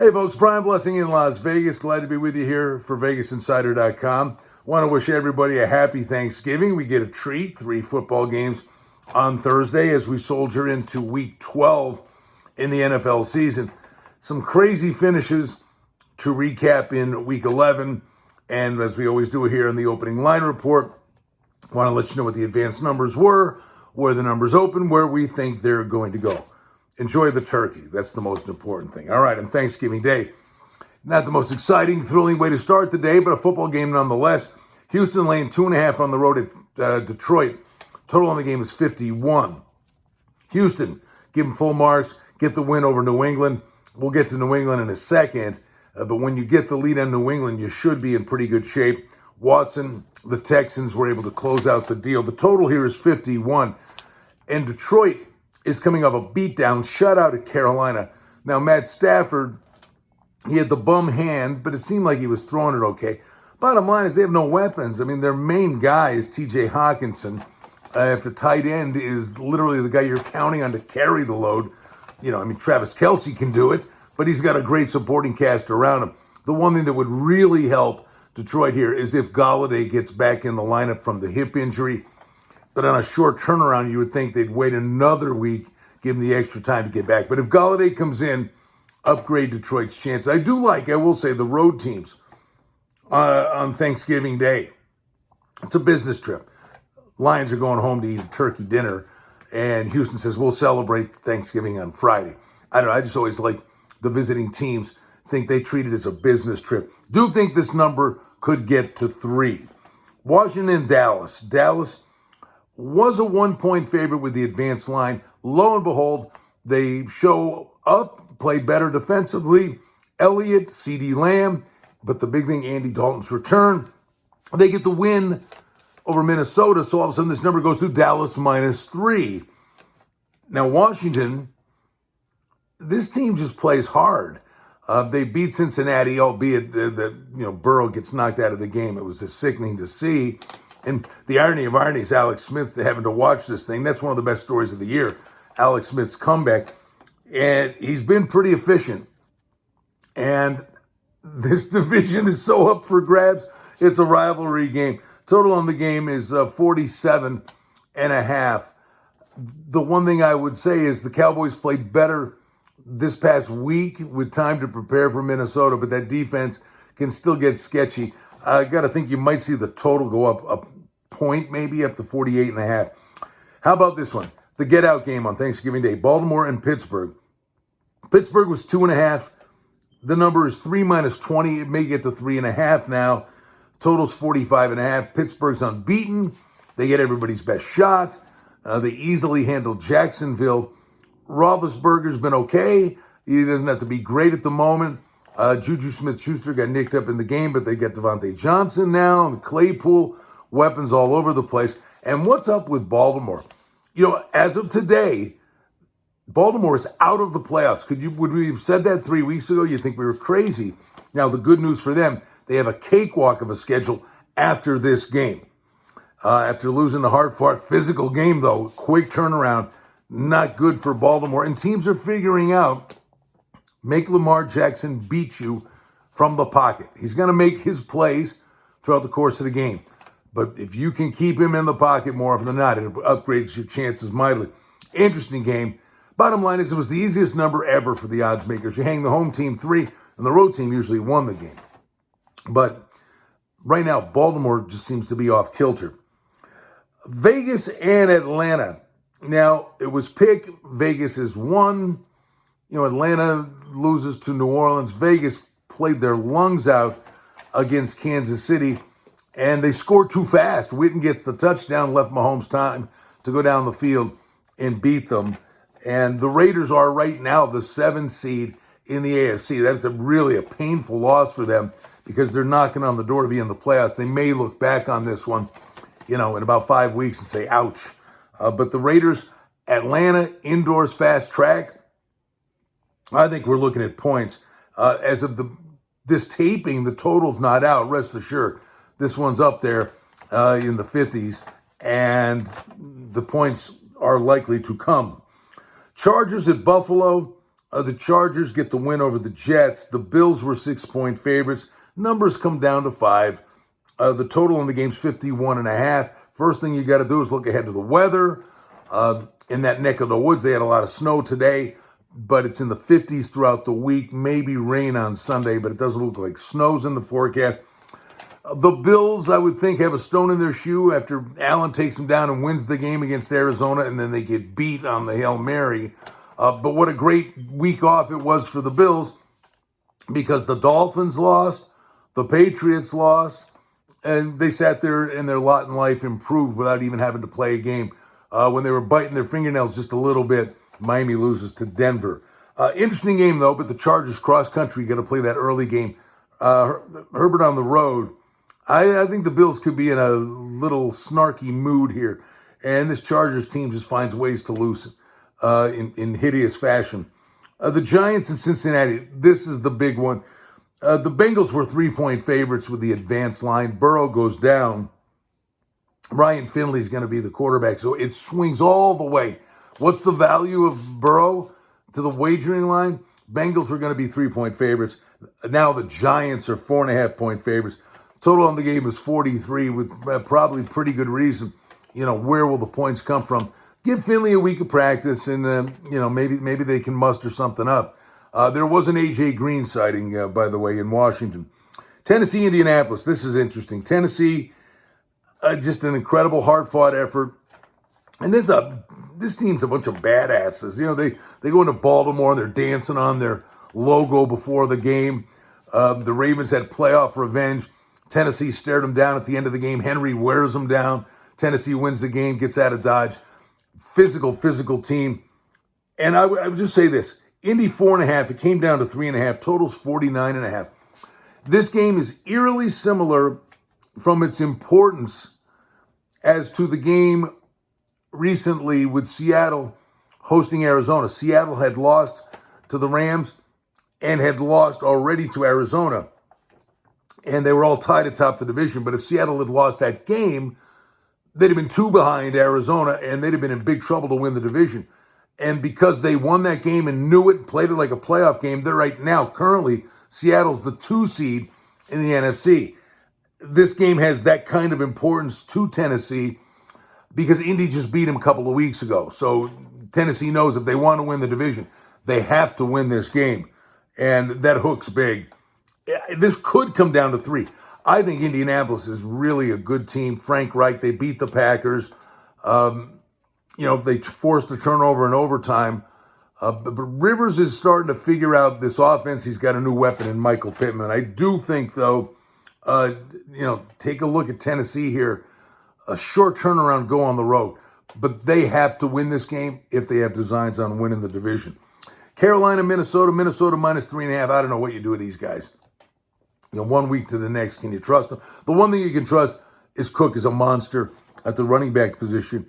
Hey folks, Brian Blessing in Las Vegas. Glad to be with you here for VegasInsider.com. Want to wish everybody a happy Thanksgiving. We get a treat, 3 football games on Thursday as we soldier into week 12 in the NFL season. Some crazy finishes to recap in week 11. And as we always do here in the opening line report, want to let you know what the advanced numbers were, where the numbers open, where we think they're going to go. Enjoy the turkey. That's the most important thing. All right, on Thanksgiving Day, not the most exciting, thrilling way to start the day, but a football game nonetheless. Houston laying 2.5 on the road at Detroit. Total on the game is 51. Houston, give them full marks, get the win over New England. We'll get to New England in a second, but when you get the lead on New England, you should be in pretty good shape. Watson, the Texans were able to close out the deal. The total here is 51. And Detroit is coming off a beatdown, shutout at Carolina. Now, Matt Stafford, he had the bum hand, but it seemed like he was throwing it okay. Bottom line is they have no weapons. I mean, their main guy is T.J. Hawkinson. If the tight end is literally the guy you're counting on to carry the load, Travis Kelce can do it, but he's got a great supporting cast around him. The one thing that would really help Detroit here is if Golladay gets back in the lineup from the hip injury. But on a short turnaround, you would think they'd wait another week, give him the extra time to get back. But if Golladay comes in, upgrade Detroit's chance. I will say, the road teams on Thanksgiving Day. It's a business trip. Lions are going home to eat a turkey dinner, and Houston says, we'll celebrate Thanksgiving on Friday. I don't know, I just always like the visiting teams think they treat it as a business trip. Do think this number could get to 3. Washington, Dallas. Dallas was a 1-point favorite with the advanced line. Lo and behold, they show up, play better defensively. Elliott, CeeDee Lamb, but the big thing, Andy Dalton's return. They get the win over Minnesota, so all of a sudden this number goes to Dallas -3. Now, Washington, this team just plays hard. They beat Cincinnati, albeit Burrow gets knocked out of the game. It was sickening to see. And the irony of ironies, Alex Smith having to watch this thing. That's one of the best stories of the year, Alex Smith's comeback. And he's been pretty efficient. And this division is so up for grabs. It's a rivalry game. Total on the game is 47.5. The one thing I would say is the Cowboys played better this past week with time to prepare for Minnesota, but that defense can still get sketchy. I got to think you might see the total go up a point, maybe up to 48.5. How about this one? The get-out game on Thanksgiving Day, Baltimore and Pittsburgh. Pittsburgh was 2.5. The number is 3 - 20. It may get to 3.5 now. Total's 45.5. Pittsburgh's unbeaten. They get everybody's best shot. They easily handled Jacksonville. Roethlisberger's been okay. He doesn't have to be great at the moment. Juju Smith-Schuster got nicked up in the game, but they got Devontae Johnson now, and Claypool, weapons all over the place. And what's up with Baltimore? As of today, Baltimore is out of the playoffs. Would we have said that 3 weeks ago? You think we were crazy. Now, the good news for them, they have a cakewalk of a schedule after this game. After losing the hard-fought physical game, though, quick turnaround, not good for Baltimore. And teams are figuring out, make Lamar Jackson beat you from the pocket. He's going to make his plays throughout the course of the game. But if you can keep him in the pocket more often than not, it upgrades your chances mightily. Interesting game. Bottom line is it was the easiest number ever for the odds makers. You hang the home team 3, and the road team usually won the game. But right now, Baltimore just seems to be off kilter. Vegas and Atlanta. Now, it was pick. Vegas is 1. Atlanta loses to New Orleans. Vegas played their lungs out against Kansas City, and they scored too fast. Witten gets the touchdown, left Mahomes time to go down the field and beat them. And the Raiders are right now the 7th seed in the AFC. That's really a painful loss for them because they're knocking on the door to be in the playoffs. They may look back on this one, in about 5 weeks and say, ouch. But the Raiders, Atlanta, indoors fast track. I think we're looking at points. As of this taping, the total's not out. Rest assured, this one's up there in the 50s, and the points are likely to come. Chargers at Buffalo. The Chargers get the win over the Jets. The Bills were 6-point favorites. Numbers come down to 5. The total in the game's 51.5. First thing you got to do is look ahead to the weather. In that neck of the woods, they had a lot of snow today, but it's in the 50s throughout the week. Maybe rain on Sunday, but it doesn't look like snow's in the forecast. The Bills, I would think, have a stone in their shoe after Allen takes them down and wins the game against Arizona, and then they get beat on the Hail Mary. But what a great week off it was for the Bills, because the Dolphins lost, the Patriots lost, and they sat there and their lot in life improved without even having to play a game. When they were biting their fingernails just a little bit, Miami loses to Denver. Interesting game, though, but the Chargers cross-country got to play that early game. Herbert on the road. I think the Bills could be in a little snarky mood here, and this Chargers team just finds ways to lose in hideous fashion. The Giants in Cincinnati, this is the big one. The Bengals were 3-point favorites with the advanced line. Burrow goes down. Ryan Finley's going to be the quarterback, so it swings all the way. What's the value of Burrow to the wagering line? Bengals were going to be 3-point favorites. Now the Giants are 4.5-point favorites. Total on the game is 43 with probably pretty good reason. Where will the points come from? Give Finley a week of practice, and maybe they can muster something up. There was an A.J. Green sighting, by the way, in Washington. Tennessee, Indianapolis. This is interesting. Tennessee, just an incredible, hard-fought effort. And this team's a bunch of badasses. They go into Baltimore and they're dancing on their logo before the game. The Ravens had playoff revenge. Tennessee stared them down at the end of the game. Henry wears them down. Tennessee wins the game, gets out of Dodge. Physical team. And I would just say this. Indy 4.5, it came down to 3.5. Total's 49.5. This game is eerily similar from its importance as to the game recently with Seattle hosting Arizona. Seattle had lost to the Rams and had lost already to Arizona. And they were all tied atop the division. But if Seattle had lost that game, they'd have been 2 behind Arizona, and they'd have been in big trouble to win the division. And because they won that game and knew it, played it like a playoff game, they're right now, currently, Seattle's the 2 seed in the NFC. This game has that kind of importance to Tennessee because Indy just beat him a couple of weeks ago. So Tennessee knows if they want to win the division, they have to win this game. And that hook's big. This could come down to 3. I think Indianapolis is really a good team. Frank Reich, they beat the Packers. They forced a turnover in overtime. But Rivers is starting to figure out this offense. He's got a new weapon in Michael Pittman. I do think, though, take a look at Tennessee here. A short turnaround, go on the road. But they have to win this game if they have designs on winning the division. Carolina, Minnesota minus 3.5. I don't know what you do with these guys. 1 week to the next, can you trust them? The one thing you can trust is Cook is a monster at the running back position.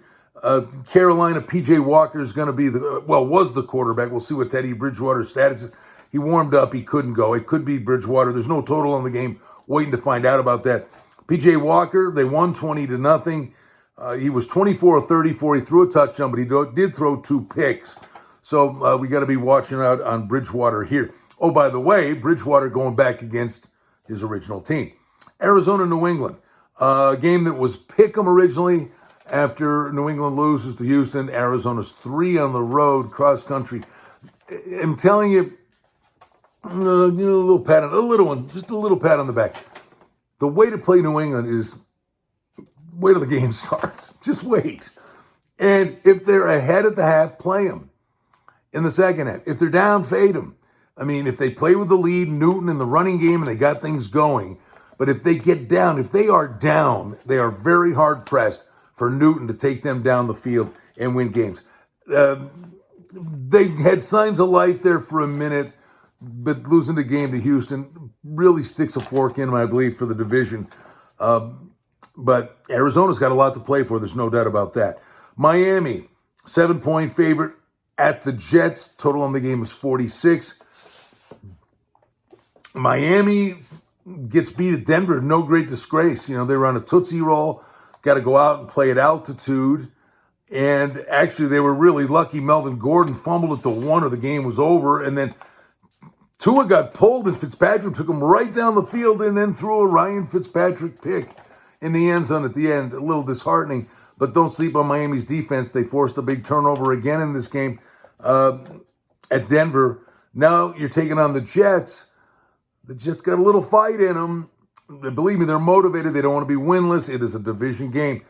Carolina, P.J. Walker is going to be was the quarterback. We'll see what Teddy Bridgewater's status is. He warmed up. He couldn't go. It could be Bridgewater. There's no total on the game. Waiting to find out about that. P.J. Walker, they won 20-0. He was 24 of 34. He threw a touchdown, but he did throw 2 picks. So we got to be watching out on Bridgewater here. Oh, by the way, Bridgewater going back against his original team. Arizona, New England. A game that was pick'em originally after New England loses to Houston. Arizona's 3 on the road, cross-country. I'm telling you, a little pat on, a little one, just a little pat on the back. The way to play New England is wait till the game starts. Just wait. And if they're ahead at the half, play them in the second half. If they're down, fade them. I mean, if they play with the lead, Newton in the running game, and they got things going. But if they get down, if they are down, they are very hard-pressed for Newton to take them down the field and win games. They had signs of life there for a minute, but losing the game to Houston really sticks a fork in them, I believe, for the division. But Arizona's got a lot to play for. There's no doubt about that. Miami, 7-point favorite at the Jets. Total on the game is 46. Miami gets beat at Denver. No great disgrace. They were on a Tootsie Roll. Got to go out and play at altitude. And actually, they were really lucky. Melvin Gordon fumbled at the 1 or the game was over. And then Tua got pulled and Fitzpatrick took him right down the field and then threw a Ryan Fitzpatrick pick in the end zone at the end. A little disheartening, but don't sleep on Miami's defense. They forced a big turnover again in this game at Denver. Now you're taking on the Jets. The Jets got a little fight in them. Believe me, they're motivated. They don't want to be winless. It is a division game.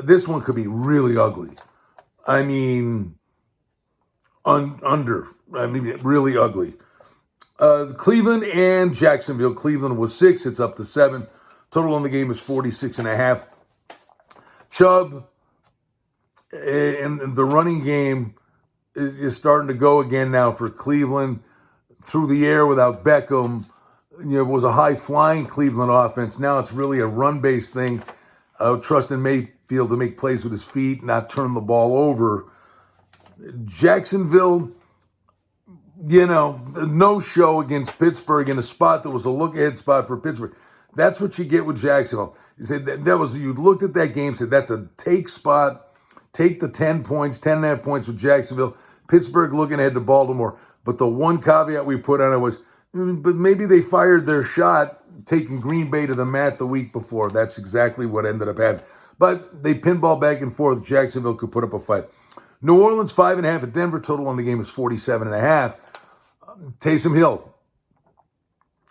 This one could be really ugly. I mean, really ugly. Cleveland and Jacksonville. Cleveland was 6. It's up to 7. Total on the game is 46.5. Chubb and the running game is starting to go again now for Cleveland. Through the air without Beckham, it was a high-flying Cleveland offense. Now it's really a run-based thing. Trusting Mayfield to make plays with his feet, not turn the ball over. Jacksonville, no show against Pittsburgh in a spot that was a look-ahead spot for Pittsburgh. That's what you get with Jacksonville. You said you looked at that game, said that's a take spot. Take the 10 points, 10.5 points with Jacksonville. Pittsburgh looking ahead to Baltimore. But the one caveat we put on it was, but maybe they fired their shot taking Green Bay to the mat the week before. That's exactly what ended up happening. But they pinball back and forth. Jacksonville could put up a fight. New Orleans 5.5 at Denver. Total on the game is 47.5. Taysom Hill.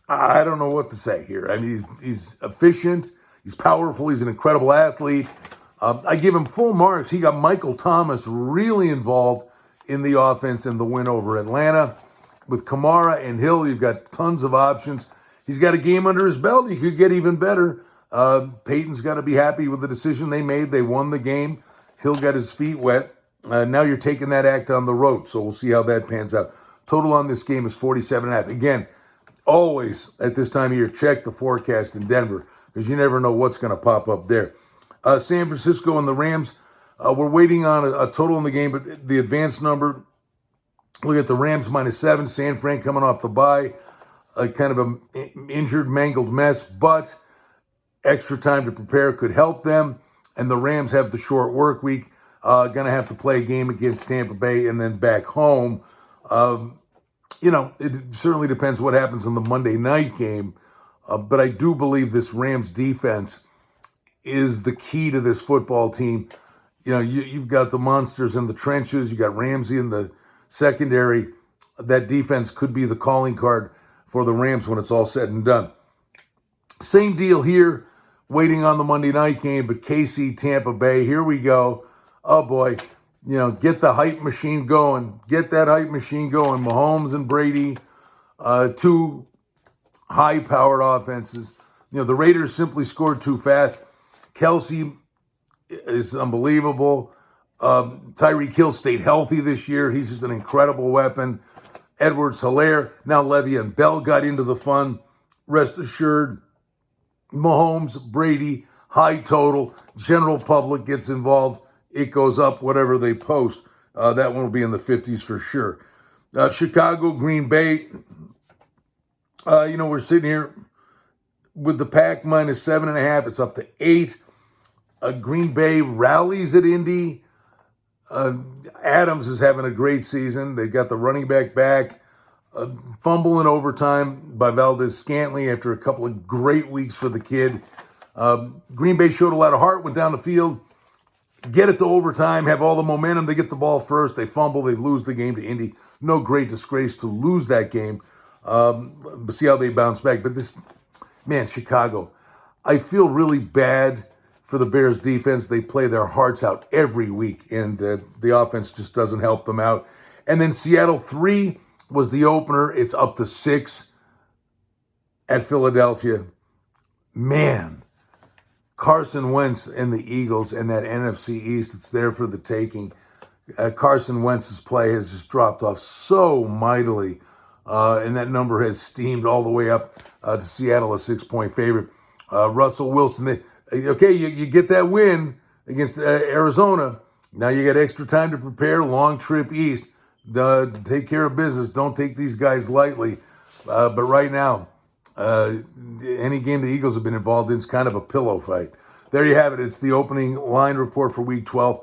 I don't know what to say here. I mean, he's efficient. He's powerful. He's an incredible athlete. I give him full marks. He got Michael Thomas really involved in the offense in the win over Atlanta. With Kamara and Hill, you've got tons of options. He's got a game under his belt. He could get even better. Peyton's got to be happy with the decision they made. They won the game. Hill got his feet wet. Now you're taking that act on the road, so we'll see how that pans out. Total on this game is 47.5. Again, always at this time of year, check the forecast in Denver because you never know what's going to pop up there. San Francisco and the Rams, we're waiting on a total in the game, but the advanced number, look at the Rams -7. San Fran coming off the bye, kind of an injured, mangled mess, but extra time to prepare could help them. And the Rams have the short work week, going to have to play a game against Tampa Bay and then back home. It certainly depends what happens in the Monday night game, but I do believe this Rams defense is the key to this football team. You've got the monsters in the trenches. You got Ramsey in the secondary. That defense could be the calling card for the Rams when it's all said and done. Same deal here, waiting on the Monday night game, but KC, Tampa Bay, here we go. Oh boy, get the hype machine going. Get that hype machine going. Mahomes and Brady, two high-powered offenses. The Raiders simply scored too fast. Kelsey is unbelievable. Tyreek Hill stayed healthy this year. He's just an incredible weapon. Edwards-Helaire. Now Le'Veon Bell got into the fun. Rest assured, Mahomes, Brady, high total. General public gets involved. It goes up, whatever they post. That one will be in the 50s for sure. Chicago, Green Bay. We're sitting here with the Pack -7.5. It's up to 8. Green Bay rallies at Indy. Adams is having a great season. They've got the running back. Fumble in overtime by Valdez-Scantling after a couple of great weeks for the kid. Green Bay showed a lot of heart, went down the field, get it to overtime, have all the momentum. They get the ball first. They fumble. They lose the game to Indy. No great disgrace to lose that game. But see how they bounce back. But Chicago, I feel really bad for the Bears defense. They play their hearts out every week, and the offense just doesn't help them out. And then Seattle 3 was the opener. It's up to 6 at Philadelphia. Man, Carson Wentz and the Eagles and that NFC East, it's there for the taking. Carson Wentz's play has just dropped off so mightily, and that number has steamed all the way up to Seattle, a 6-point favorite. Russell Wilson, you get that win against Arizona. Now you got extra time to prepare, long trip east. Take care of business. Don't take these guys lightly. But right now, any game the Eagles have been involved in is kind of a pillow fight. There you have it. It's the opening line report for Week 12.